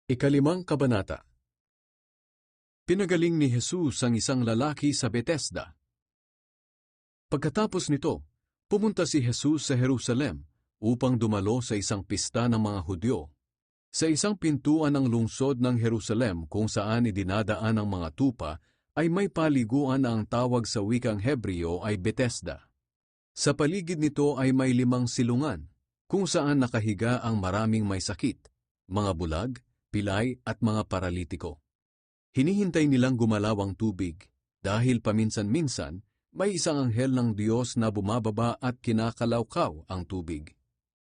Ikalimang kabanata. Pinagaling ni Jesus ang isang lalaki sa Bethesda. Pagkatapos nito, pumunta si Jesus sa Jerusalem upang dumalo sa isang pista ng mga Hudyo. Sa isang pintuan ng lungsod ng Jerusalem kung saan idinadaan ang mga tupa ay may paliguan na ang tawag sa wikang Hebreo ay Bethesda. Sa paligid nito ay may 5 silungan kung saan nakahiga ang maraming may sakit, mga bulag, pilay at mga paralitiko. Hinihintay nilang gumalaw ang tubig dahil paminsan-minsan may isang anghel ng Diyos na bumababa at kinakalawkaw ang tubig.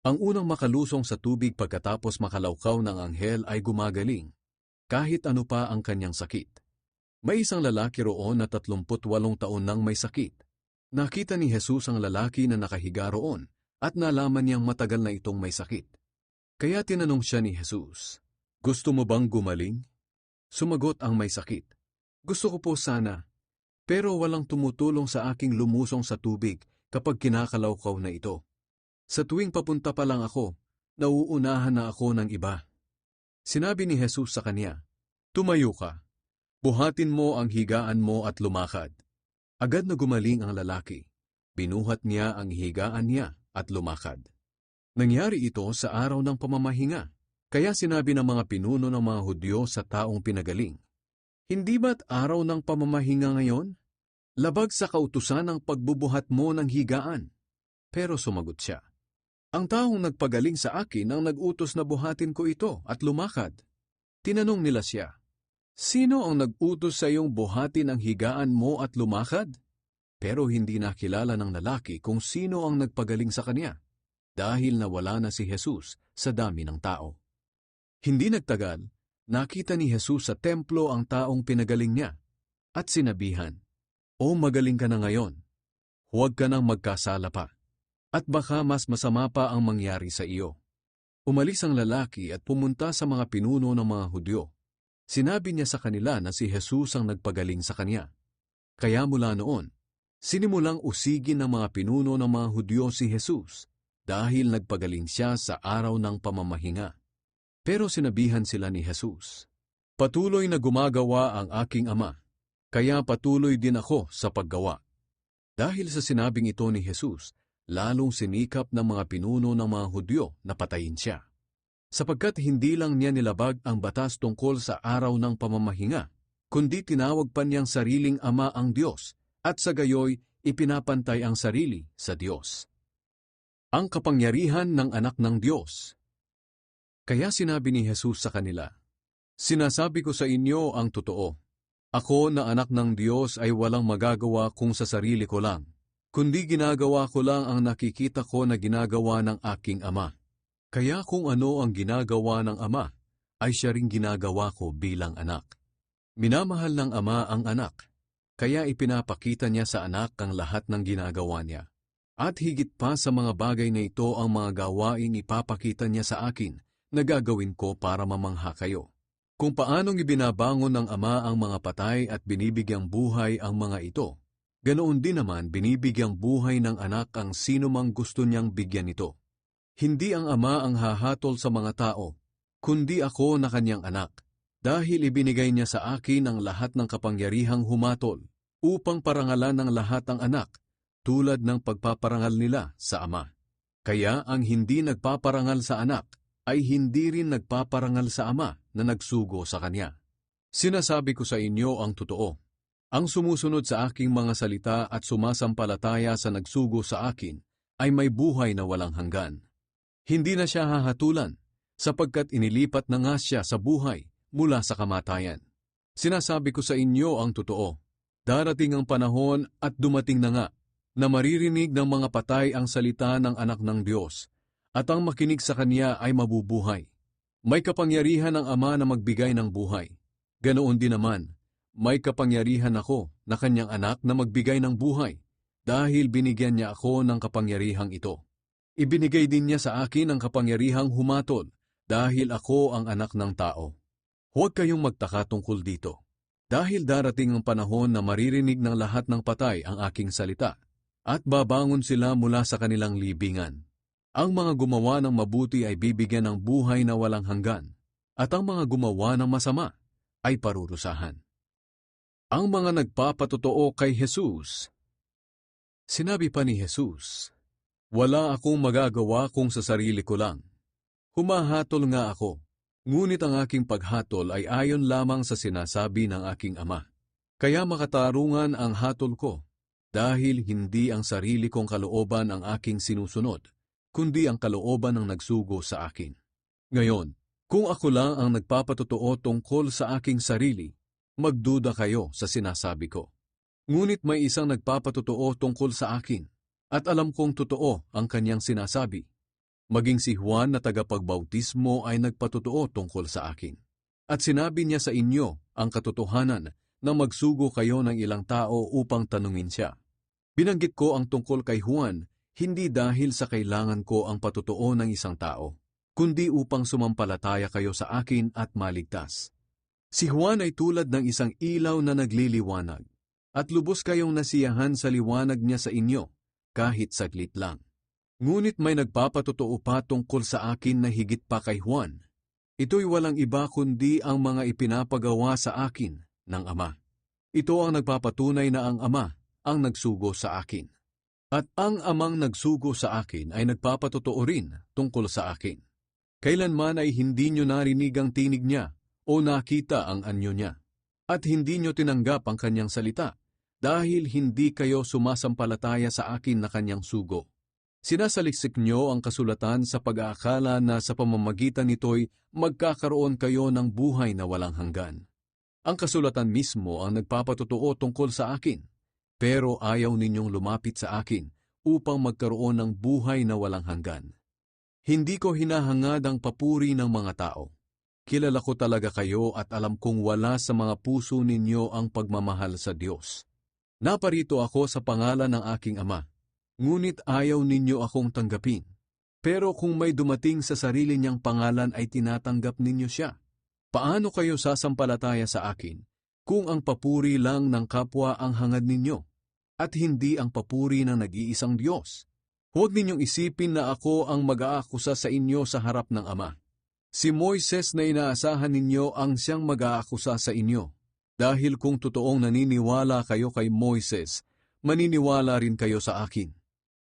Ang unang makalusong sa tubig pagkatapos makalawkaw ng anghel ay gumagaling, kahit ano pa ang kanyang sakit. May isang lalaki roon na 38 taon nang may sakit. Nakita ni Jesus ang lalaki na nakahiga roon at nalaman niyang matagal na itong may sakit. Kaya tinanong siya ni Jesus, "Gusto mo bang gumaling?" Sumagot ang may sakit, "Gusto ko po sana, pero walang tumutulong sa aking lumusong sa tubig kapag kinakalawkaw na ito. Sa tuwing papunta pa lang ako, nauunahan na ako ng iba." Sinabi ni Jesus sa kanya, "Tumayo ka, buhatin mo ang higaan mo at lumakad." Agad na gumaling ang lalaki. Binuhat niya ang higaan niya at lumakad. Nangyari ito sa araw ng pamamahinga. Kaya sinabi ng mga pinuno ng mga Hudyo sa taong pinagaling, "Hindi ba't araw ng pamamahinga ngayon? Labag sa kautusan ang pagbubuhat mo ng higaan." Pero sumagot siya, "Ang taong nagpagaling sa akin ang nag-utos na buhatin ko ito at lumakad." Tinanong nila siya, "Sino ang nag-utos sa iyong buhatin ang higaan mo at lumakad?" Pero hindi nakilala ng lalaki kung sino ang nagpagaling sa kanya, dahil nawala na si Jesus sa dami ng tao. Hindi nagtagal, nakita ni Jesus sa templo ang taong pinagaling niya at sinabihan, "O magaling ka na ngayon, huwag ka nang magkasala pa, at baka mas masama pa ang mangyari sa iyo." Umalis ang lalaki at pumunta sa mga pinuno ng mga Hudyo. Sinabi niya sa kanila na si Jesus ang nagpagaling sa kanya. Kaya mula noon, sinimulang usigin ng mga pinuno ng mga Hudyo si Jesus dahil nagpagaling siya sa araw ng pamamahinga. Pero sinabihan sila ni Jesus, "Patuloy na gumagawa ang aking Ama, kaya patuloy din ako sa paggawa." Dahil sa sinabing ito ni Jesus, lalong sinikap ng mga pinuno ng mga Hudyo na patayin siya. Sapagkat hindi lang niya nilabag ang batas tungkol sa araw ng pamamahinga, kundi tinawag pa niyang sariling Ama ang Diyos, at sa gayoy ipinapantay ang sarili sa Diyos. Ang kapangyarihan ng anak ng Diyos. Kaya sinabi ni Jesus sa kanila, "Sinasabi ko sa inyo ang totoo. Ako na anak ng Diyos ay walang magagawa kung sa sarili ko lang, kundi ginagawa ko lang ang nakikita ko na ginagawa ng aking Ama. Kaya kung ano ang ginagawa ng Ama, ay siya ring ginagawa ko bilang anak. Minamahal ng Ama ang anak, kaya ipinapakita niya sa anak ang lahat ng ginagawa niya. At higit pa sa mga bagay na ito ang mga gawain ipapakita niya sa akin, na gagawin ko para mamangha kayo. Kung paanong ibinabangon ng Ama ang mga patay at binibigyang buhay ang mga ito, ganoon din naman binibigyang buhay ng anak ang sino mang gusto niyang bigyan ito. Hindi ang Ama ang hahatol sa mga tao, kundi ako na kanyang anak, dahil ibinigay niya sa akin ang lahat ng kapangyarihang humatol, upang parangalan ng lahat ang anak, tulad ng pagpaparangal nila sa Ama. Kaya ang hindi nagpaparangal sa anak, ay hindi rin nagpaparangal sa Ama na nagsugo sa kanya. Sinasabi ko sa inyo ang totoo. Ang sumusunod sa aking mga salita at sumasampalataya sa nagsugo sa akin ay may buhay na walang hanggan. Hindi na siya hahatulan, sapagkat inilipat na nga siya sa buhay mula sa kamatayan. Sinasabi ko sa inyo ang totoo. Darating ang panahon at dumating na nga, na maririnig ng mga patay ang salita ng anak ng Diyos, at ang makinig sa kanya ay mabubuhay. May kapangyarihan ang Ama na magbigay ng buhay. Ganoon din naman, may kapangyarihan ako na kanyang anak na magbigay ng buhay, dahil binigyan niya ako ng kapangyarihang ito. Ibinigay din niya sa akin ang kapangyarihang humatol, dahil ako ang anak ng tao. Huwag kayong magtaka tungkol dito, dahil darating ang panahon na maririnig ng lahat ng patay ang aking salita, at babangon sila mula sa kanilang libingan. Ang mga gumawa ng mabuti ay bibigyan ng buhay na walang hanggan, at ang mga gumawa ng masama ay parurusahan. Ang mga nagpapatotoo kay Jesus. Sinabi pa ni Jesus, "Wala akong magagawa kung sa sarili ko lang. Humahatol nga ako, ngunit ang aking paghatol ay ayon lamang sa sinasabi ng aking Ama. Kaya makatarungan ang hatol ko, dahil hindi ang sarili kong kalooban ang aking sinusunod, kundi ang kalooban ng nagsugo sa akin. Ngayon, kung ako lang ang nagpapatotoo tungkol sa aking sarili, magduda kayo sa sinasabi ko. Ngunit may isang nagpapatotoo tungkol sa akin, at alam kong totoo ang kanyang sinasabi. Maging si Juan na tagapagbautismo ay nagpatotoo tungkol sa akin. At sinabi niya sa inyo ang katotohanan na magsugo kayo ng ilang tao upang tanungin siya. Binanggit ko ang tungkol kay Juan, hindi dahil sa kailangan ko ang patotoo ng isang tao, kundi upang sumampalataya kayo sa akin at maligtas. Si Juan ay tulad ng isang ilaw na nagliliwanag, at lubos kayong nasiyahan sa liwanag niya sa inyo, kahit saglit lang. Ngunit may nagpapatotoo pa tungkol sa akin na higit pa kay Juan. Ito'y walang iba kundi ang mga ipinapagawa sa akin ng Ama. Ito ang nagpapatunay na ang Ama ang nagsugo sa akin. At ang Amang nagsugo sa akin ay nagpapatotoo rin tungkol sa akin. Kailanman ay hindi nyo narinig ang tinig niya o nakita ang anyo niya, at hindi nyo tinanggap ang kanyang salita, dahil hindi kayo sumasampalataya sa akin na kanyang sugo. Sinasaliksik nyo ang kasulatan sa pag-aakala na sa pamamagitan nito'y magkakaroon kayo ng buhay na walang hanggan. Ang kasulatan mismo ang nagpapatotoo tungkol sa akin, pero ayaw ninyong lumapit sa akin upang magkaroon ng buhay na walang hanggan. Hindi ko hinahangad ang papuri ng mga tao. Kilala ko talaga kayo at alam kong wala sa mga puso ninyo ang pagmamahal sa Diyos. Naparito ako sa pangalan ng aking Ama, ngunit ayaw ninyo akong tanggapin. Pero kung may dumating sa sarili niyang pangalan ay tinatanggap ninyo siya. Paano kayo sasampalataya sa akin kung ang papuri lang ng kapwa ang hangad ninyo at hindi ang papuri ng nag-iisang Diyos? Huwag ninyong isipin na ako ang mag-aakusa sa inyo sa harap ng Ama. Si Moises na inaasahan ninyo ang siyang mag-aakusa sa inyo. Dahil kung totoong naniniwala kayo kay Moises, maniniwala rin kayo sa akin.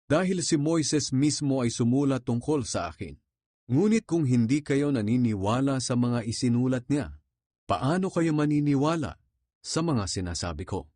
Dahil si Moises mismo ay sumulat tungkol sa akin. Ngunit kung hindi kayo naniniwala sa mga isinulat niya, paano kayo maniniwala sa mga sinasabi ko?